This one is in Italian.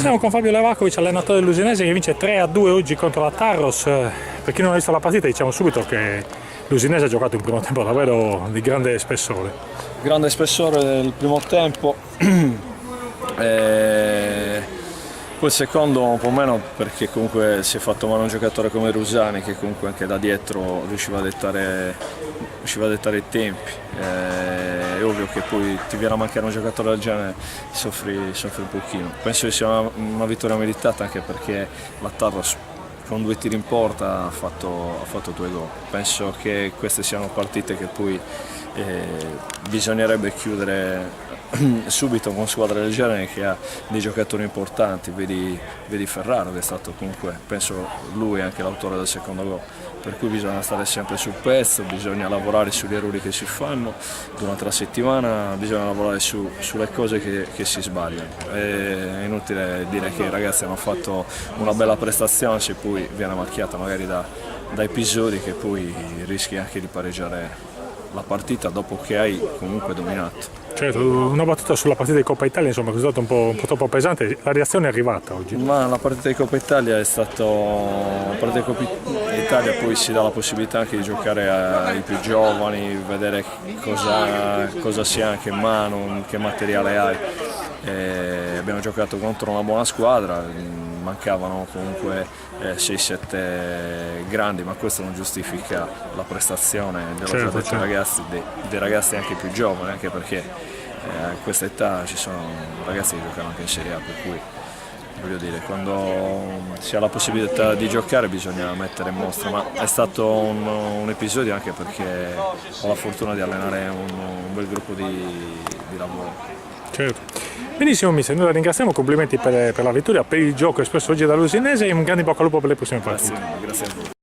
Siamo con Fabio Levakovic, allenatore dell'Usinese, che vince 3-2 oggi contro la Tarros. Per chi non ha visto la partita, diciamo subito che l'Usinese ha giocato un primo tempo davvero di grande spessore. Grande spessore del primo tempo, poi il secondo un po' meno, perché comunque si è fatto male un giocatore come Rusani, che comunque anche da dietro riusciva a dettare i tempi. È ovvio che poi ti viene a mancare un giocatore del genere, soffri un pochino. Penso che sia una vittoria meritata, anche perché la Tarros con 2 tiri in porta ha fatto 2 gol. Penso che queste siano partite che poi bisognerebbe chiudere subito con squadre del genere, che ha dei giocatori importanti. Vedi Ferraro, che è stato comunque, penso lui anche l'autore del secondo gol, per cui bisogna stare sempre sul pezzo, bisogna lavorare sugli errori che si fanno durante la settimana, bisogna lavorare sulle cose che si sbagliano. È inutile dire che i ragazzi hanno fatto una bella prestazione se poi viene macchiata magari da episodi che poi rischi anche di pareggiare la partita dopo che hai comunque dominato. Certo, una battuta sulla partita di Coppa Italia, insomma, che è stata un po' troppo pesante. La reazione è arrivata oggi? Ma la partita di Coppa Italia è stata la partita di Coppa Italia, poi si dà la possibilità anche di giocare ai più giovani, vedere cosa si ha anche in mano, che materiale hai. Abbiamo giocato contro una buona squadra, mancavano comunque 6-7 grandi, ma questo non giustifica la prestazione certo. Dei ragazzi anche più giovani, anche perché a questa età ci sono ragazzi che giocano anche in Serie A, per cui voglio dire, quando si ha la possibilità di giocare bisogna mettere in mostra, ma è stato un episodio anche perché ho la fortuna di allenare un bel gruppo di lavoro. Certo. Benissimo mister, noi la ringraziamo, complimenti per la vittoria, per il gioco espresso oggi dall'Usinese e un grande in bocca al lupo per le prossime partite. Grazie a voi.